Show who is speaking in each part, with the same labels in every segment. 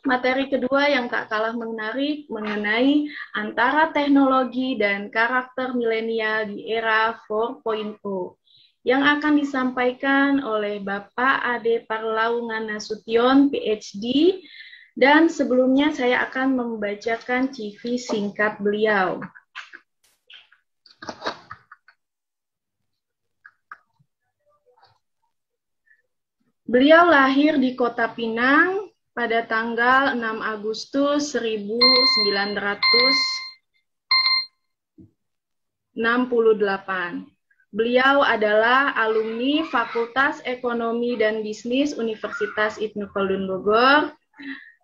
Speaker 1: Materi kedua yang tak kalah menarik mengenai antara teknologi dan karakter milenial di era 4.0 yang akan disampaikan oleh Bapak Ade Parlaungan Nasution, PhD, dan sebelumnya saya akan membacakan CV singkat beliau. Beliau lahir di Kota Pinang pada tanggal 6 Agustus 1968. Beliau adalah alumni Fakultas Ekonomi dan Bisnis Universitas Ibnu Khaldun Bogor,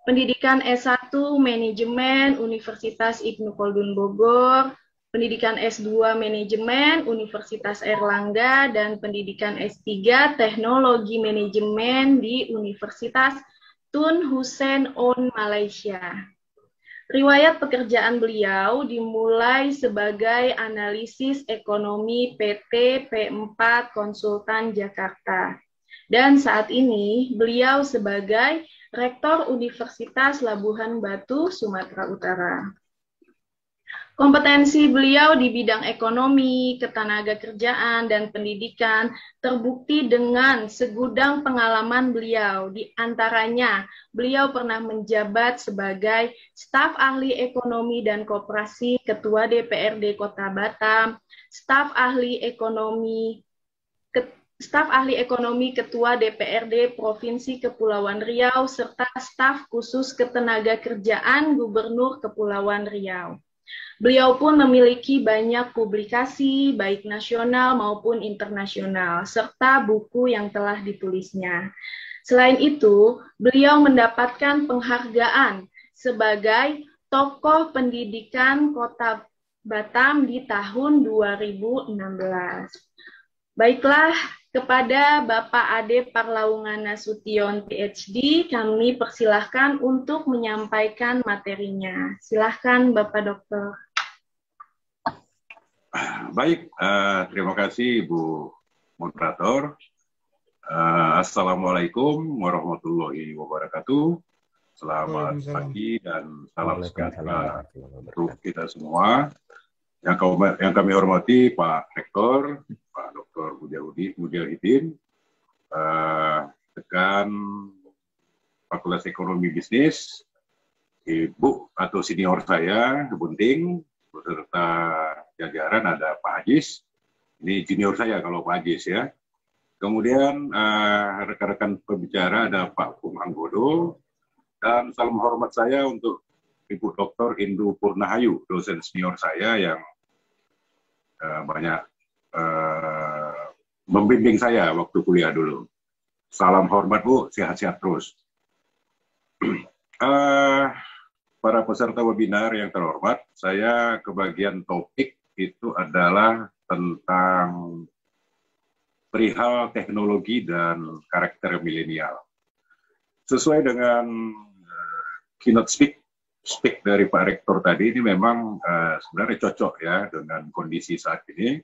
Speaker 1: pendidikan S1 Manajemen Universitas Ibnu Khaldun Bogor, pendidikan S2 Manajemen Universitas Airlangga, dan pendidikan S3 Teknologi Manajemen di Universitas Tun Hussein On Malaysia. Riwayat pekerjaan beliau dimulai sebagai analisis ekonomi PT P4 Konsultan Jakarta. Dan saat ini beliau sebagai Rektor Universitas Labuhan Batu, Sumatera Utara. Kompetensi beliau di bidang ekonomi, ketenagakerjaan, dan pendidikan terbukti dengan segudang pengalaman beliau. Di antaranya, beliau pernah menjabat sebagai staf ahli ekonomi dan koperasi Ketua DPRD Kota Batam, staf ahli ekonomi Ketua DPRD Provinsi Kepulauan Riau, serta staf khusus ketenagakerjaan Gubernur Kepulauan Riau. Beliau pun memiliki banyak publikasi, baik nasional maupun internasional, serta buku yang telah ditulisnya. Selain itu, beliau mendapatkan penghargaan sebagai tokoh pendidikan Kota Batam di tahun 2016. Baiklah, kepada Bapak Ade Parlaungan Nasution, PhD, kami persilahkan untuk menyampaikan materinya. Silahkan Bapak Dokter.
Speaker 2: Baik, terima kasih Ibu Moderator. Assalamualaikum warahmatullahi wabarakatuh. Selamat pagi dan salam sejahtera untuk kita semua. Yang kami hormati Pak Rektor, Pak Dr. Mujahidin, Dekan Fakultas Ekonomi Bisnis, Ibu atau senior saya, Bunting, beserta jajaran ada Pak Ajis, ini junior saya kalau Pak Ajis ya. Kemudian rekan-rekan pembicara ada Pak Pumanggodo, dan salam hormat saya untuk Ibu Dr. Indu Purnahayu, dosen senior saya yang banyak membimbing saya waktu kuliah dulu. Salam hormat Bu, sehat-sehat terus. Para peserta webinar yang terhormat, saya kebagian topik itu adalah tentang perihal teknologi dan karakter milenial. Sesuai dengan keynote speak dari Pak Rektor tadi, ini memang sebenarnya cocok ya dengan kondisi saat ini.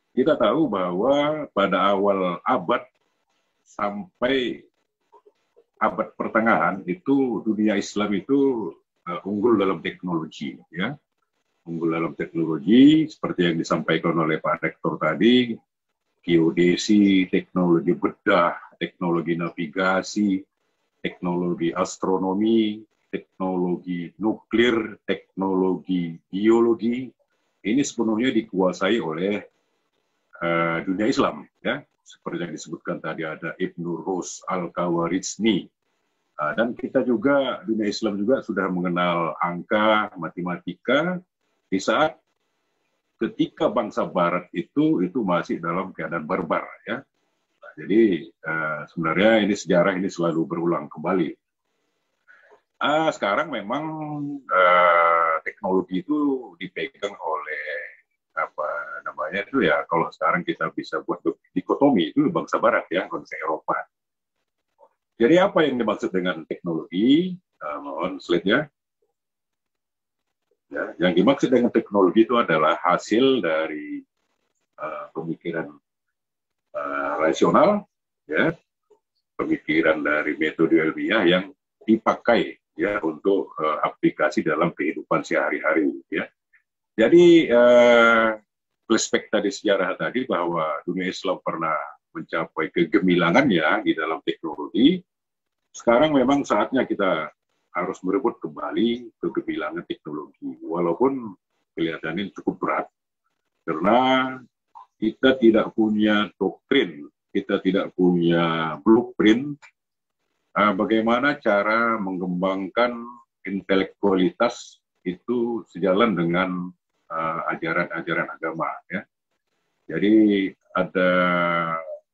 Speaker 2: Kita tahu bahwa pada awal abad sampai abad pertengahan itu dunia Islam itu unggul dalam teknologi, ya. Unggul dalam teknologi seperti yang disampaikan oleh Pak Rektor tadi, geodesi, teknologi bedah, teknologi navigasi, teknologi astronomi, teknologi nuklir, teknologi biologi, ini sepenuhnya dikuasai oleh dunia Islam, ya. Seperti yang disebutkan tadi ada Ibnu Rus Al-Khawarizmi. Dan kita juga, dunia Islam juga sudah mengenal angka, matematika, di saat ketika bangsa Barat itu masih dalam keadaan barbar, ya. Nah, jadi sebenarnya ini sejarah ini selalu berulang kembali. Sekarang memang teknologi itu dipegang oleh apa namanya itu ya, kalau sekarang kita bisa buat dikotomi itu bangsa Barat ya, bangsa Eropa. Jadi apa yang dimaksud dengan teknologi? Mohon slide-nya. Ya, yang dimaksud dengan teknologi itu adalah hasil dari pemikiran rasional, ya, pemikiran dari metode ilmiah yang dipakai ya untuk aplikasi dalam kehidupan sehari-hari ya. Jadi flashback tadi sejarah tadi bahwa dunia Islam pernah mencapai kegemilangannya di dalam teknologi. Sekarang memang saatnya kita harus merebut kembali kegemilangan teknologi, walaupun kelihatannya cukup berat karena kita tidak punya doktrin, kita tidak punya blueprint bagaimana cara mengembangkan intelektualitas itu sejalan dengan ajaran-ajaran agama ya. Jadi ada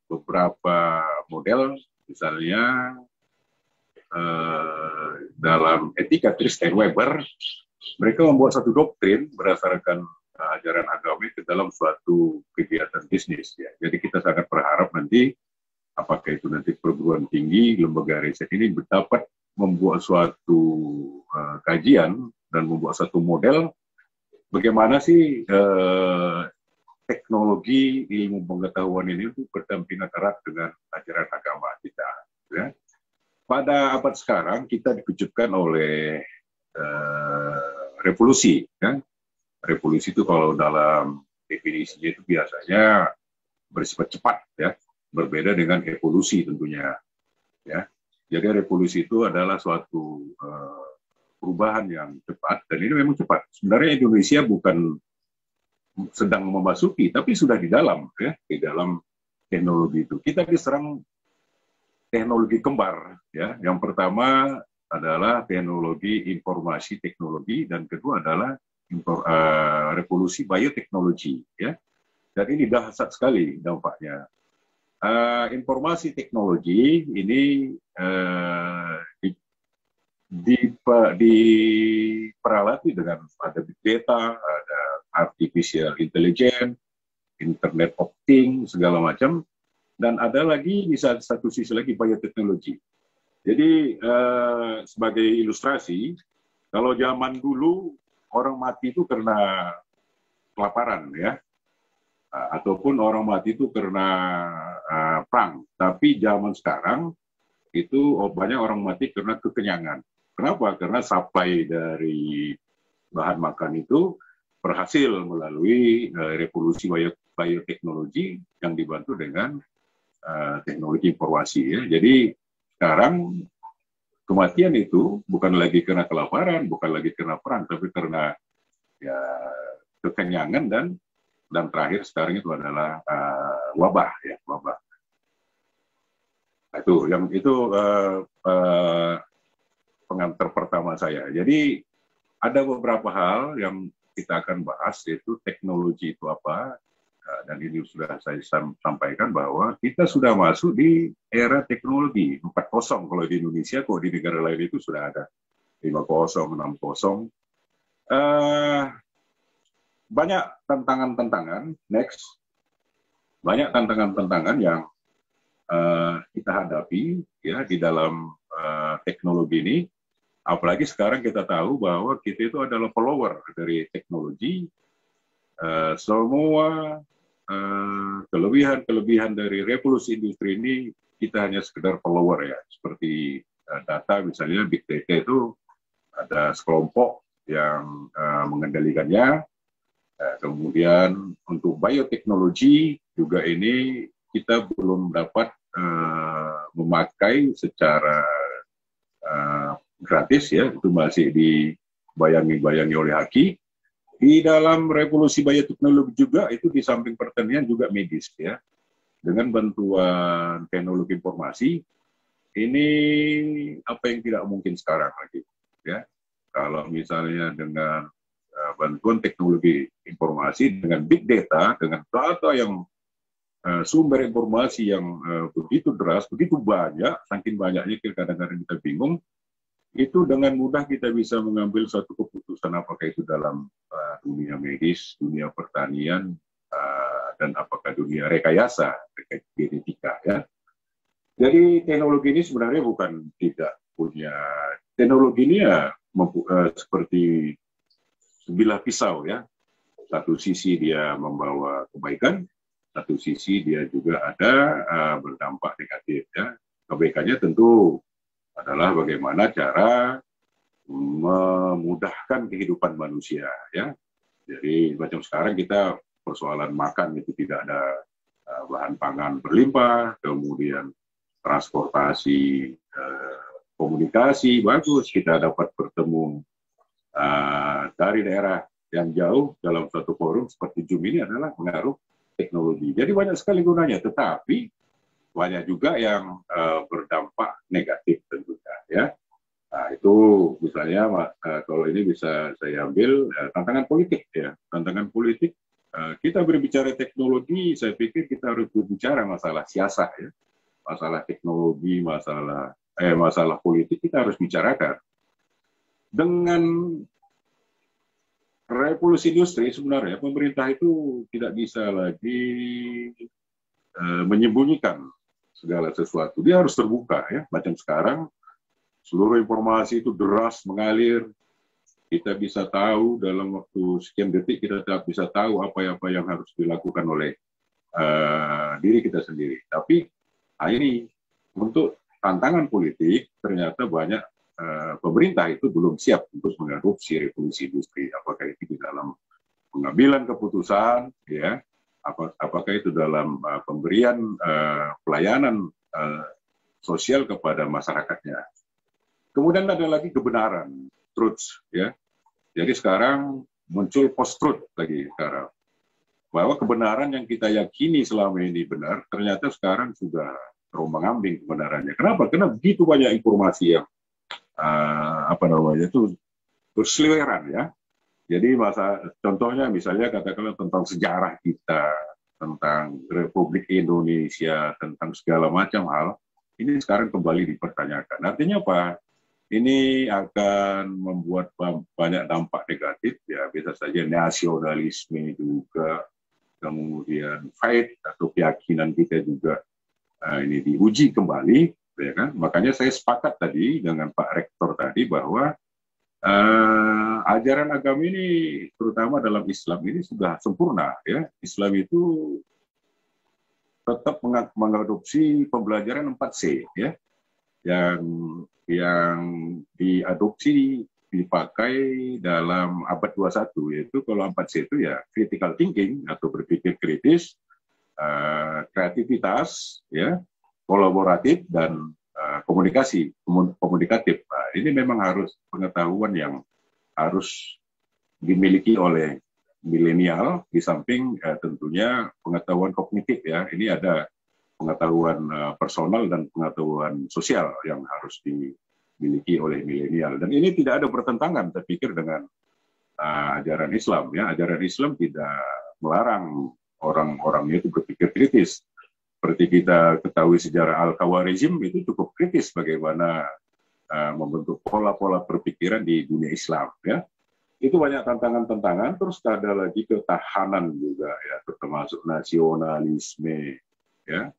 Speaker 2: beberapa model, misalnya dalam etika Christian Weber, mereka membuat satu doktrin berdasarkan ajaran agama ke dalam suatu kegiatan bisnis ya. Jadi kita sangat berharap nanti apakah itu nanti perguruan tinggi, lembaga riset ini dapat membuat suatu kajian dan membuat satu model bagaimana sih teknologi ilmu pengetahuan ini itu berdampingan erat dengan ajaran agama kita. Ya. Pada abad sekarang kita dikejutkan oleh revolusi. Ya. Revolusi itu kalau dalam definisinya itu biasanya bersifat cepat, ya, berbeda dengan evolusi tentunya. Ya. Jadi revolusi itu adalah suatu perubahan yang cepat, dan ini memang cepat. Sebenarnya Indonesia bukan sedang memasuki, tapi sudah di dalam, ya, di dalam teknologi itu. Kita diserang teknologi kembar, ya. Yang pertama adalah teknologi informasi teknologi, dan kedua adalah revolusi bioteknologi, ya. Dan ini dahsyat sekali dampaknya. Informasi teknologi ini diperalati dengan ada big data, ada artificial intelligence, internet of things, segala macam, dan ada lagi di satu sisi lagi bioteknologi. Jadi sebagai ilustrasi, kalau zaman dulu orang mati itu karena kelaparan, ya, ataupun orang mati itu karena perang. Tapi zaman sekarang itu banyak orang mati karena kekenyangan. Kenapa? Karena supply dari bahan makan itu berhasil melalui revolusi bioteknologi yang dibantu dengan teknologi informasi. Ya. Jadi sekarang kematian itu bukan lagi karena kelaparan, bukan lagi karena perang, tapi karena ya, kekenyangan dan terakhir sekarang itu adalah wabah, ya, wabah. Itu pengantar pertama saya. Jadi ada beberapa hal yang kita akan bahas, yaitu teknologi itu apa, dan ini sudah saya sampaikan bahwa kita sudah masuk di era teknologi 4.0 kalau di Indonesia, kok di negara lain itu sudah ada 5.0, 6.0. Banyak tantangan-tantangan, banyak tantangan-tantangan yang kita hadapi, ya, di dalam teknologi ini. Apalagi sekarang kita tahu bahwa kita itu adalah follower dari teknologi. Semua kelebihan dari revolusi industri ini kita hanya sekedar follower, ya. Seperti data, misalnya big data itu ada sekelompok yang mengendalikannya. Kemudian untuk bioteknologi juga ini kita belum dapat memakai secara gratis, ya, itu masih dibayangi oleh haki. Di dalam revolusi bioteknologi juga itu di samping pertanian juga medis, ya, dengan bantuan teknologi informasi ini apa yang tidak mungkin sekarang lagi, ya. Kalau misalnya dengan bantuan teknologi informasi, dengan big data, dengan data yang sumber informasi yang begitu deras, begitu banyak, saking banyaknya kadang-kadang kita bingung, itu dengan mudah kita bisa mengambil suatu keputusan apakah itu dalam dunia medis, dunia pertanian, dan apakah dunia rekayasa, genetika, ya. Jadi teknologi ini sebenarnya bukan tidak punya, teknologi ini ya seperti sebilah pisau, ya. Satu sisi dia membawa kebaikan, satu sisi dia juga ada berdampak negatif, ya. Kebaikannya tentu adalah bagaimana cara memudahkan kehidupan manusia, ya. Jadi macam sekarang kita persoalan makan itu tidak ada bahan pangan berlimpah, kemudian transportasi, komunikasi bagus, kita dapat bertemu dari daerah yang jauh dalam suatu forum seperti Zoom ini adalah pengaruh teknologi. Jadi banyak sekali gunanya, tetapi banyak juga yang berdampak negatif tentunya, ya. Nah, itu misalnya kalau ini bisa saya ambil tantangan politik, ya. Tantangan politik, kita berbicara teknologi, saya pikir kita harus berbicara masalah siasat, ya. Masalah teknologi, masalah politik kita harus bicarakan. Dengan revolusi industri sebenarnya pemerintah itu tidak bisa lagi menyembunyikan segala sesuatu. Dia harus terbuka, ya. Macam sekarang seluruh informasi itu deras mengalir. Kita bisa tahu dalam waktu sekian detik, kita bisa tahu apa-apa yang harus dilakukan oleh diri kita sendiri. Tapi ini untuk tantangan politik ternyata banyak pemerintah itu belum siap untuk mengadopsi revolusi industri. Apakah itu di dalam pengambilan keputusan, ya, apakah itu dalam pemberian pelayanan sosial kepada masyarakatnya. Kemudian ada lagi kebenaran, truth, ya. Jadi sekarang muncul post-truth lagi sekarang. Bahwa kebenaran yang kita yakini selama ini benar, ternyata sekarang sudah terombang-ambing kebenarannya. Kenapa? Karena begitu banyak informasi yang itu berseliweran, ya. Jadi contohnya misalnya katakanlah tentang sejarah kita, tentang Republik Indonesia, tentang segala macam hal, ini sekarang kembali dipertanyakan. Artinya apa? Ini akan membuat banyak dampak negatif, ya, bisa saja nasionalisme juga, kemudian fight atau keyakinan kita juga ini diuji kembali, ya kan? Makanya saya sepakat tadi dengan Pak Rektor tadi bahwa ajaran agama ini, terutama dalam Islam ini sudah sempurna, ya. Islam itu tetap mengadopsi pembelajaran 4C, ya, yang diadopsi dipakai dalam abad 21, yaitu kalau 4C itu ya critical thinking atau berpikir kritis, kreativitas, ya, kolaboratif, dan komunikatif. Nah, ini memang harus pengetahuan yang harus dimiliki oleh milenial, di samping tentunya pengetahuan kognitif, ya. Ini ada pengetahuan personal dan pengetahuan sosial yang harus dimiliki oleh milenial. Dan ini tidak ada pertentangan, saya pikir, dengan ajaran Islam, ya. Ajaran Islam tidak melarang orang-orangnya itu berpikir kritis. Seperti kita ketahui sejarah Al-Khawarizm itu cukup kritis bagaimana membentuk pola-pola berpikiran di dunia Islam, ya. Itu banyak tantangan-tantangan, terus ada lagi ketahanan juga, ya, termasuk nasionalisme, ya.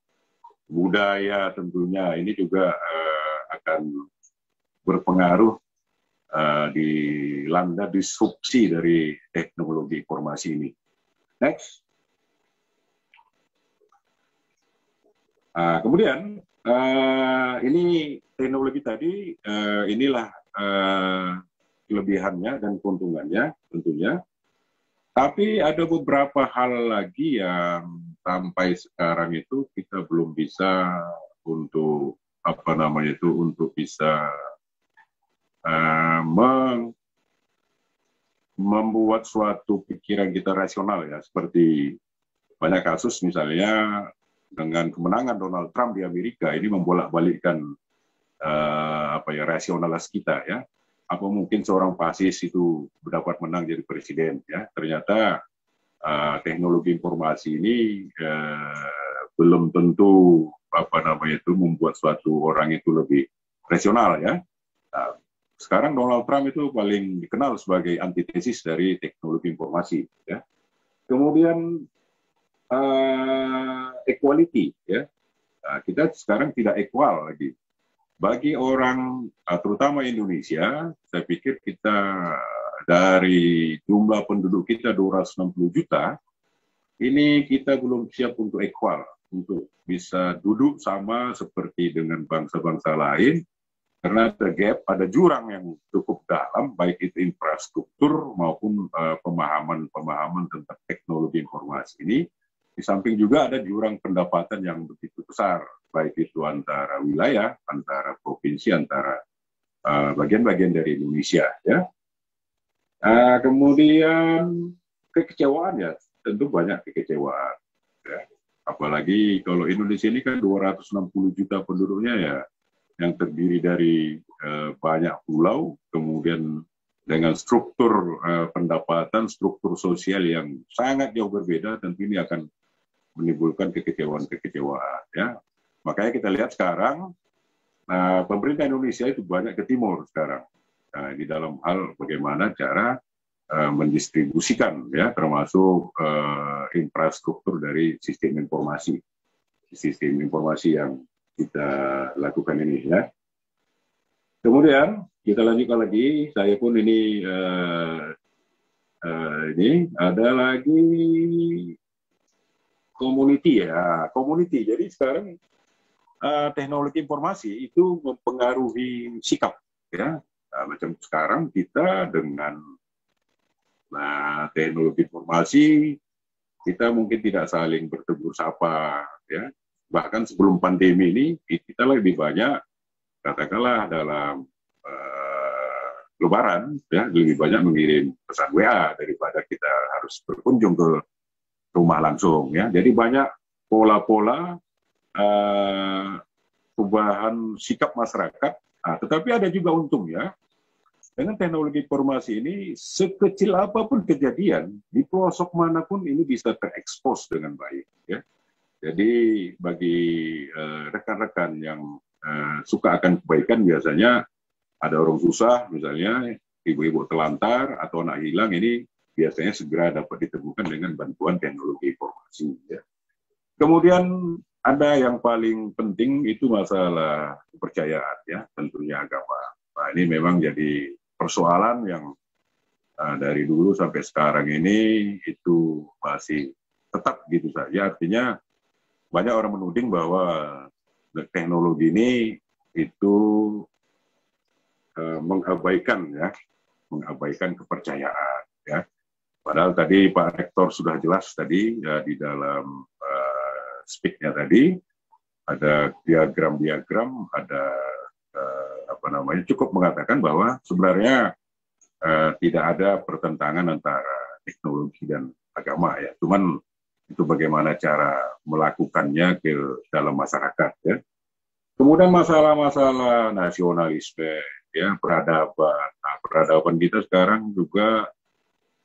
Speaker 2: Budaya tentunya ini juga akan berpengaruh dilanda disrupsi dari teknologi informasi ini. Next. Kemudian ini teknologi tadi, inilah kelebihannya dan keuntungannya tentunya. Tapi ada beberapa hal lagi yang sampai sekarang itu kita belum bisa untuk untuk bisa membuat suatu pikiran kita rasional, ya. Seperti banyak kasus misalnya dengan kemenangan Donald Trump di Amerika ini membolak-balikkan rasionalitas kita, ya. Apa mungkin seorang fasis itu dapat menang jadi presiden, ya? Ternyata teknologi informasi ini belum tentu membuat suatu orang itu lebih rasional, ya. Nah, sekarang Donald Trump itu paling dikenal sebagai antitesis dari teknologi informasi, ya. Kemudian equality, ya. Nah, kita sekarang tidak equal lagi. Bagi orang, terutama Indonesia, saya pikir kita dari jumlah penduduk kita 260 juta, ini kita belum siap untuk equal, untuk bisa duduk sama seperti dengan bangsa-bangsa lain, karena ada gap, ada jurang yang cukup dalam, baik itu infrastruktur maupun pemahaman tentang teknologi informasi ini. Di samping juga ada jurang pendapatan yang begitu besar, baik itu antara wilayah, antara provinsi, antara bagian-bagian dari Indonesia. Ya. Kemudian kekecewaan ya, tentu banyak kekecewaan. Ya. Apalagi kalau Indonesia ini kan 260 juta penduduknya ya, yang terdiri dari banyak pulau, kemudian dengan struktur pendapatan, struktur sosial yang sangat jauh berbeda, tentu ini akan menimbulkan kekecewaan. Ya. Makanya kita lihat sekarang, pemerintah Indonesia itu banyak ke timur sekarang. Di dalam hal bagaimana cara mendistribusikan, ya, termasuk infrastruktur dari sistem informasi yang kita lakukan ini. Ya. Kemudian kita lanjutkan lagi, saya pun ini ada lagi community ya, community. Jadi sekarang teknologi informasi itu mempengaruhi sikap, ya. Macam sekarang kita dengan teknologi informasi, kita mungkin tidak saling bertegur sapa, ya. Bahkan sebelum pandemi ini kita lebih banyak, katakanlah dalam Lebaran, ya, lebih banyak mengirim pesan WA daripada kita harus berkunjung ke rumah langsung, ya. Jadi banyak pola-pola perubahan sikap masyarakat. Tetapi ada juga untungnya, dengan teknologi informasi ini, sekecil apapun kejadian di pelosok manapun ini bisa terekspos dengan baik. Ya. Jadi bagi rekan-rekan yang suka akan kebaikan, biasanya ada orang susah, misalnya ibu-ibu telantar atau anak hilang, ini biasanya segera dapat ditemukan dengan bantuan teknologi informasi. Ya. Kemudian ada yang paling penting itu masalah kepercayaan, ya, tentunya agama. Nah, ini memang jadi persoalan yang dari dulu sampai sekarang ini itu masih tetap gitu saja. Artinya banyak orang menuding bahwa teknologi ini itu mengabaikan kepercayaan, ya. Padahal tadi Pak Rektor sudah jelas tadi ya, di dalam speak-nya tadi ada diagram, ada cukup mengatakan bahwa sebenarnya tidak ada pertentangan antara teknologi dan agama, ya. Cuman itu bagaimana cara melakukannya ke dalam masyarakat, ya. Kemudian masalah-masalah nasionalisme, ya, peradaban. Nah, peradaban kita sekarang juga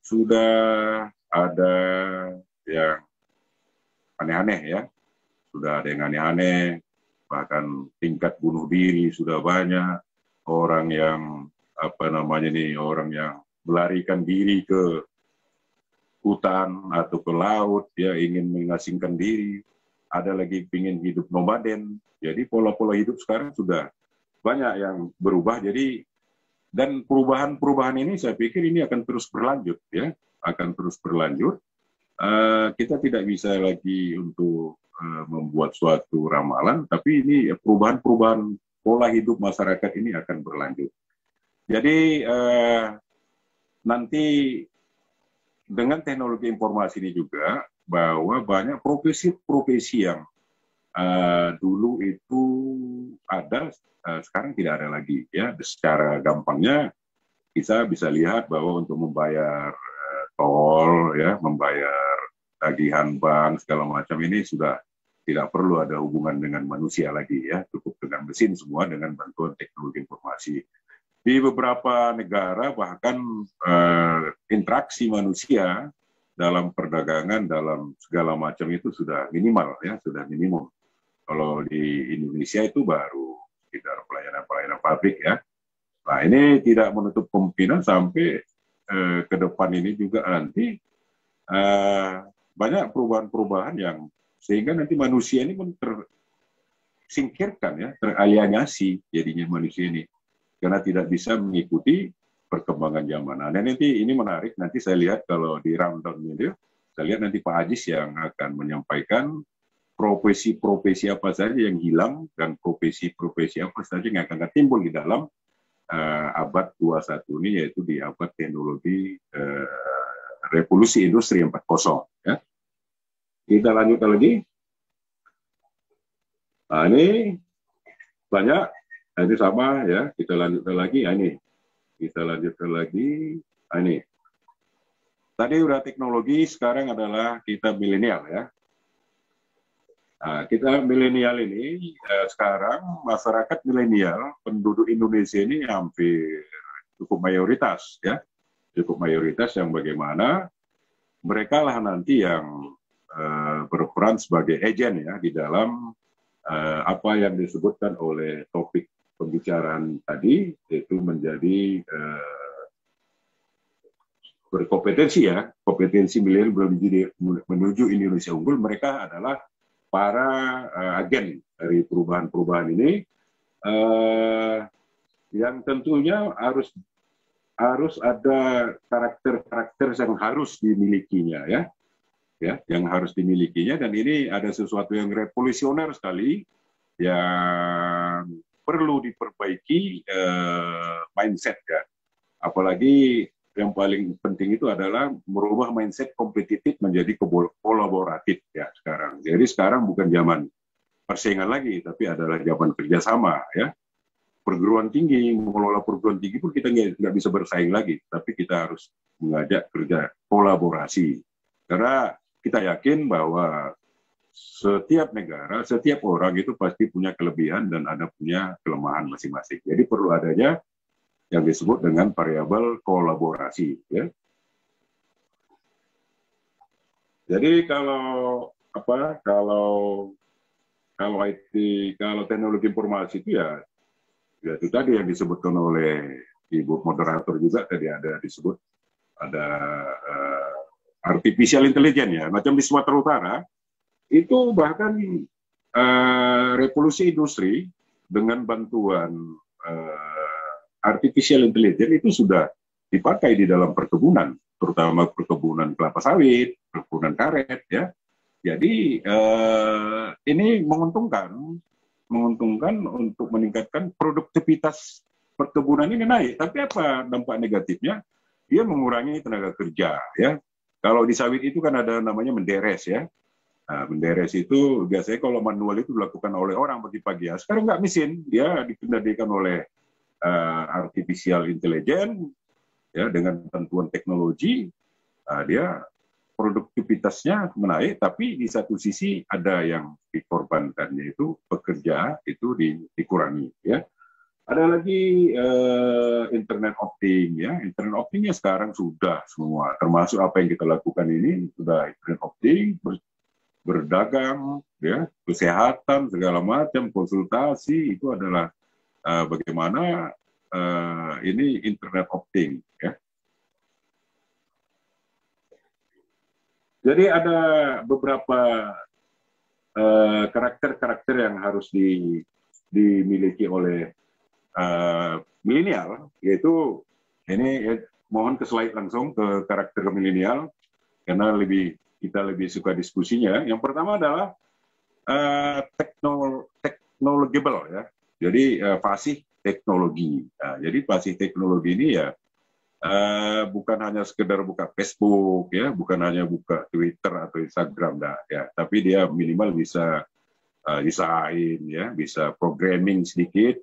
Speaker 2: sudah ada yang aneh-aneh, ya. Sudah ada yang aneh-aneh, bahkan tingkat bunuh diri sudah banyak, orang yang orang yang melarikan diri ke hutan atau ke laut, ya, ingin mengasingkan diri, ada lagi ingin hidup nomaden. Jadi pola-pola hidup sekarang sudah banyak yang berubah. Jadi dan perubahan ini saya pikir ini akan terus berlanjut, ya, akan terus berlanjut. Kita tidak bisa lagi untuk membuat suatu ramalan, tapi ini perubahan pola hidup masyarakat ini akan berlanjut. Jadi nanti dengan teknologi informasi ini juga bahwa banyak profesi-profesi yang dulu itu ada, sekarang tidak ada lagi, ya. Secara gampangnya kita bisa lihat bahwa untuk membayar tol, ya, membayar tagihan bank segala macam ini sudah tidak perlu ada hubungan dengan manusia lagi, ya, cukup dengan mesin semua dengan bantuan teknologi informasi. Di beberapa negara bahkan interaksi manusia dalam perdagangan, dalam segala macam itu sudah minimal, ya, sudah minimum. Kalau di Indonesia itu baru sekitar pelayanan pabrik, ya. Nah, ini tidak menutup kemungkinan sampai ke depan ini juga nanti banyak perubahan-perubahan yang sehingga nanti manusia ini pun tersingkirkan, ya, teralienasi jadinya manusia ini karena tidak bisa mengikuti perkembangan zaman. Nah, nanti ini menarik, nanti saya lihat kalau di rundown ini, saya lihat nanti Pak Ajis yang akan menyampaikan profesi-profesi apa saja yang hilang dan profesi-profesi apa saja yang akan timbul di dalam abad 21 ini, yaitu di abad teknologi revolusi industri 4.0. Ya. Kita lanjutkan lagi. Nah, ini banyak. Nah, ini sama ya. Kita lanjutkan lagi. Nah, ini kita lanjutkan lagi. Nah, ini tadi udah teknologi, sekarang adalah kita milenial ya. Nah, kita milenial ini sekarang masyarakat milenial penduduk Indonesia ini hampir cukup mayoritas ya, cukup mayoritas yang bagaimana mereka lah nanti yang berperan sebagai agen ya di dalam apa yang disebutkan oleh topik pembicaraan tadi, yaitu menjadi berkompetensi ya, kompetensi milenial menuju Indonesia unggul. Mereka adalah para agen dari perubahan-perubahan ini yang tentunya harus ada karakter-karakter yang harus dimilikinya ya, yang harus dimilikinya, dan ini ada sesuatu yang revolusioner sekali yang perlu diperbaiki mindset ya, apalagi yang paling penting itu adalah merubah mindset kompetitif menjadi kolaboratif ya sekarang. Jadi sekarang bukan zaman persaingan lagi, tapi adalah zaman kerjasama ya. Perguruan tinggi, mengelola perguruan tinggi pun kita nggak bisa bersaing lagi, tapi kita harus mengajak kerja kolaborasi. Karena kita yakin bahwa setiap negara, setiap orang itu pasti punya kelebihan dan ada punya kelemahan masing-masing. Jadi perlu adanya yang disebut dengan variabel kolaborasi. Ya. Jadi kalau teknologi informasi itu ya itu tadi yang disebutkan oleh Ibu moderator juga tadi ada disebut ada artificial intelligence ya, macam di Sumatera Utara itu bahkan revolusi industri dengan bantuan artificial intelligence itu sudah dipakai di dalam perkebunan, terutama perkebunan kelapa sawit, perkebunan karet, ya. Jadi ini menguntungkan untuk meningkatkan produktivitas perkebunan ini naik. Tapi apa dampak negatifnya? Dia mengurangi tenaga kerja, ya. Kalau di sawit itu kan ada namanya menderes, ya. Nah, menderes itu biasanya kalau manual itu dilakukan oleh orang pagi-pagi, ya. Sekarang nggak mesin, dia dikendalikan oleh artificial intelligence, ya, dengan bantuan teknologi, dia produktivitasnya menaik, tapi di satu sisi ada yang dikorbankan, yaitu pekerja itu dikurangi, ya. Ada lagi internet of things, ya. Internet of things sekarang sudah semua, termasuk apa yang kita lakukan ini sudah internet of things, berdagang, ya, kesehatan segala macam, konsultasi itu adalah bagaimana ini internet of things, ya. Jadi ada beberapa karakter-karakter yang harus dimiliki oleh milenial, yaitu ini mohon ke slide langsung ke karakter milenial karena kita lebih suka diskusinya. Yang pertama adalah technologible, ya. Jadi fasih teknologi. Nah, jadi fasih teknologi ini ya bukan hanya sekedar buka Facebook, ya, bukan hanya buka Twitter atau Instagram, nah, ya, tapi dia minimal bisa desain, ya, bisa programming sedikit.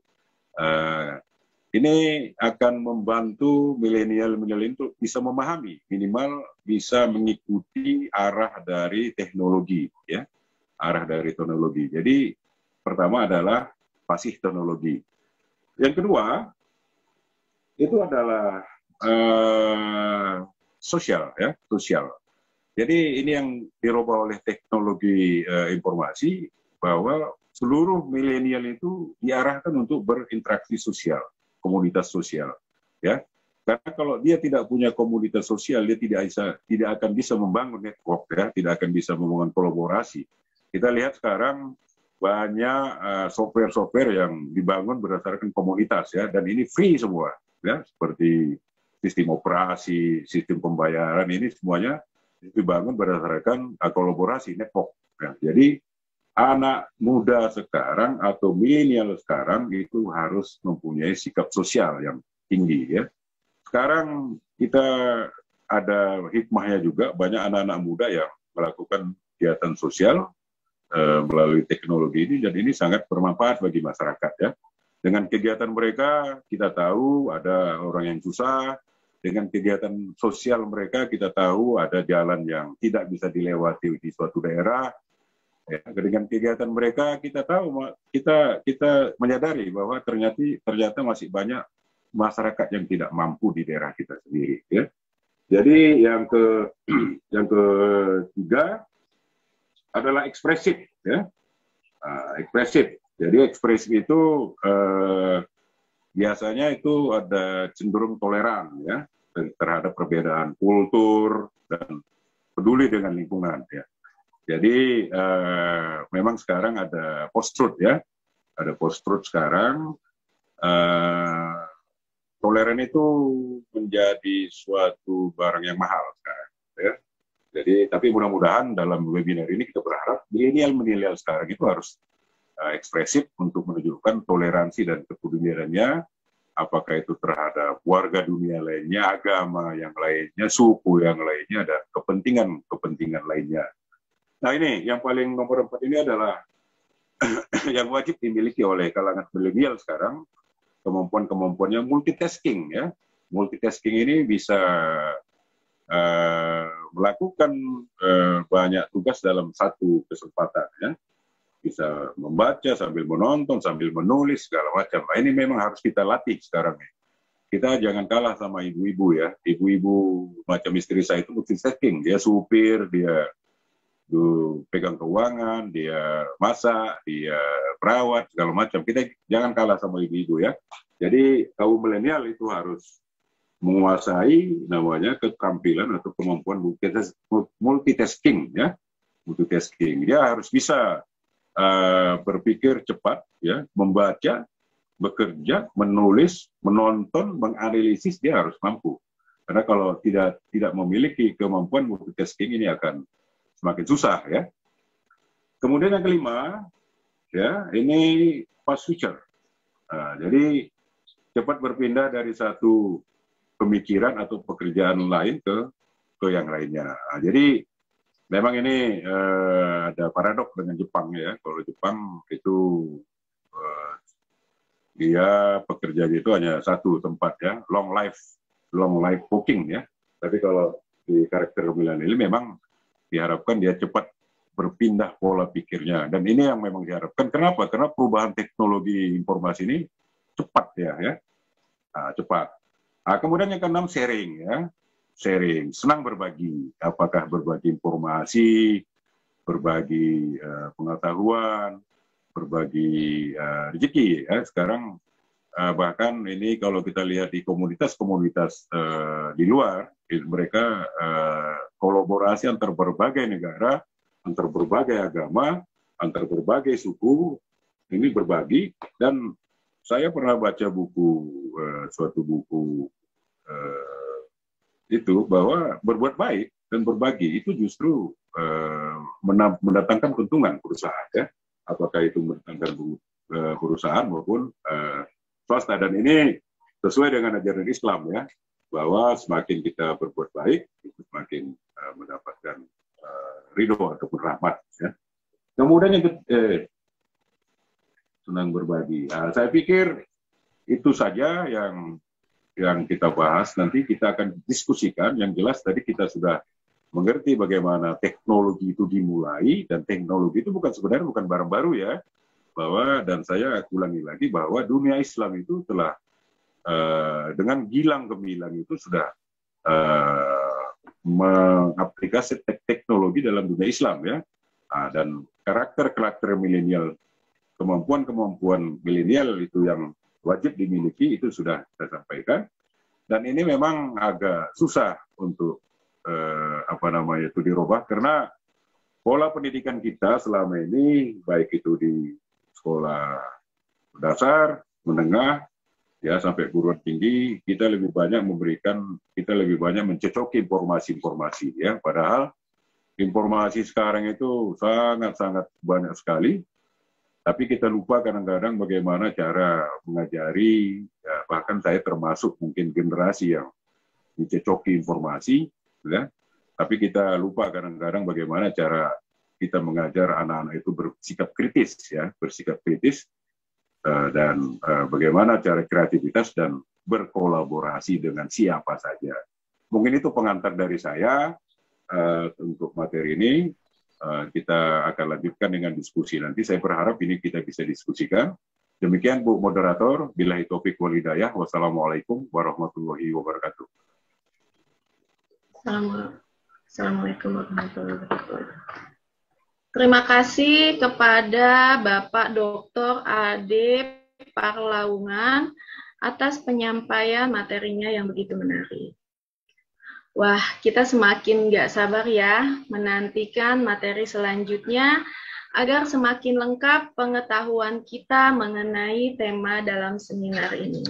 Speaker 2: Ini akan membantu milenial itu bisa memahami, minimal bisa mengikuti arah dari teknologi, ya, arah dari teknologi. Jadi pertama adalah fasih teknologi. Yang kedua itu adalah sosial, ya, sosial. Jadi ini yang dirubah oleh teknologi informasi, bahwa seluruh milenial itu diarahkan untuk berinteraksi sosial, komunitas sosial, ya. Karena kalau dia tidak punya komunitas sosial, dia tidak akan bisa membangun network, ya, tidak akan bisa membangun kolaborasi. Kita lihat sekarang banyak software-software yang dibangun berdasarkan komunitas, ya, dan ini free semua, ya, seperti sistem operasi, sistem pembayaran, ini semuanya dibangun berdasarkan kolaborasi network. Ya. Jadi anak muda sekarang atau milenial sekarang itu harus mempunyai sikap sosial yang tinggi, ya. Sekarang kita ada hikmahnya juga, banyak anak-anak muda yang melakukan kegiatan sosial melalui teknologi ini, dan ini sangat bermanfaat bagi masyarakat, ya. Dengan kegiatan mereka kita tahu ada orang yang susah, dengan kegiatan sosial mereka kita tahu ada jalan yang tidak bisa dilewati di suatu daerah. Ya, dengan kegiatan mereka kita tahu, kita menyadari bahwa ternyata masih banyak masyarakat yang tidak mampu di daerah kita sendiri, ya. Jadi yang ketiga adalah ekspresif, ya. Ekspresif. Jadi ekspresif itu biasanya itu ada cenderung toleran, ya, terhadap perbedaan kultur dan peduli dengan lingkungan, ya. Jadi memang sekarang ada post-truth, ya, ada post-truth sekarang. Toleran itu menjadi suatu barang yang mahal sekarang, ya. Jadi tapi mudah-mudahan dalam webinar ini kita berharap milenial sekarang itu harus ekspresif untuk menunjukkan toleransi dan kepeduliannya, apakah itu terhadap warga dunia lainnya, agama yang lainnya, suku yang lainnya, dan kepentingan lainnya. Nah, ini yang paling nomor 4 ini adalah yang wajib dimiliki oleh kalangan milenial sekarang, kemampuan yang multitasking, ya. Multitasking ini bisa melakukan banyak tugas dalam satu kesempatan, ya. Bisa membaca sambil menonton, sambil menulis, segala macam. Nah, ini memang harus kita latih sekarang, ya. Kita jangan kalah sama ibu-ibu, ya. Ibu-ibu macam istri saya itu multitasking. Dia supir, dia pegang keuangan, dia masak, dia perawat, segala macam. Kita jangan kalah sama ibu-ibu, ya. Jadi kaum milenial itu harus menguasai namanya keterampilan atau kemampuan multitasking, ya. Multitasking. Dia harus bisa berpikir cepat, ya, membaca, bekerja, menulis, menonton, menganalisis, dia harus mampu. Karena kalau tidak memiliki kemampuan multitasking ini akan semakin susah, ya. Kemudian yang kelima, ya, ini fast switcher. Jadi cepat berpindah dari satu pemikiran atau pekerjaan lain ke yang lainnya. Jadi memang ini ada paradok dengan Jepang, ya. Kalau Jepang itu dia pekerjaan itu hanya satu tempat, ya, long life working, ya. Tapi kalau di karakter milenial ini memang diharapkan dia cepat berpindah pola pikirnya, dan ini yang memang diharapkan. Kenapa? Karena perubahan teknologi informasi ini cepat, ya. Cepat. Kemudian yang keenam, sharing, ya. Sharing, senang berbagi, apakah berbagi informasi, berbagi pengetahuan, berbagi rezeki, ya. Sekarang bahkan ini kalau kita lihat di komunitas-komunitas di luar, mereka kolaborasi antar berbagai negara, antar berbagai agama, antar berbagai suku, ini berbagi. Dan saya pernah baca suatu buku itu, bahwa berbuat baik dan berbagi itu justru mendatangkan keuntungan perusahaan, ya. Apakah itu mendatangkan perusahaan maupun swasta. Dan ini sesuai dengan ajaran Islam, ya, bahwa semakin kita berbuat baik itu semakin mendapatkan ridho ataupun rahmat, ya. Kemudian yang senang berbagi. Saya pikir itu saja yang kita bahas. Nanti kita akan diskusikan. Yang jelas tadi kita sudah mengerti bagaimana teknologi itu dimulai, dan teknologi itu sebenarnya bukan barang baru, ya. Dan saya ulangi lagi bahwa dunia Islam itu telah dengan gilang gemilang itu sudah mengaplikasi teknologi dalam dunia Islam, ya. Dan karakter milenial, kemampuan milenial itu yang wajib dimiliki, itu sudah saya sampaikan. Dan ini memang agak susah untuk itu dirubah, karena pola pendidikan kita selama ini, baik itu di sekolah dasar, menengah, ya, sampai perguruan tinggi, kita lebih banyak mencocoki informasi-informasi, ya. Padahal Informasi sekarang itu sangat-sangat banyak sekali, tapi kita lupa kadang-kadang bagaimana cara mengajari, ya, bahkan saya termasuk mungkin generasi yang mencocoki informasi, ya. Tapi kita lupa kadang-kadang bagaimana cara kita mengajar anak-anak itu bersikap kritis, ya, bersikap kritis, dan bagaimana cara kreativitas dan berkolaborasi dengan siapa saja. Mungkin itu pengantar dari saya untuk materi ini. Kita akan lanjutkan dengan diskusi nanti. Saya berharap ini kita bisa diskusikan. Demikian Bu Moderator, billahi taufik wal hidayah. Wassalamualaikum warahmatullahi wabarakatuh.
Speaker 1: Assalamualaikum warahmatullahi wabarakatuh. Terima kasih kepada Bapak Dr. Ade Parlaungan atas penyampaian materinya yang begitu menarik. Wah, kita semakin nggak sabar ya menantikan materi selanjutnya agar semakin lengkap pengetahuan kita mengenai tema dalam seminar ini.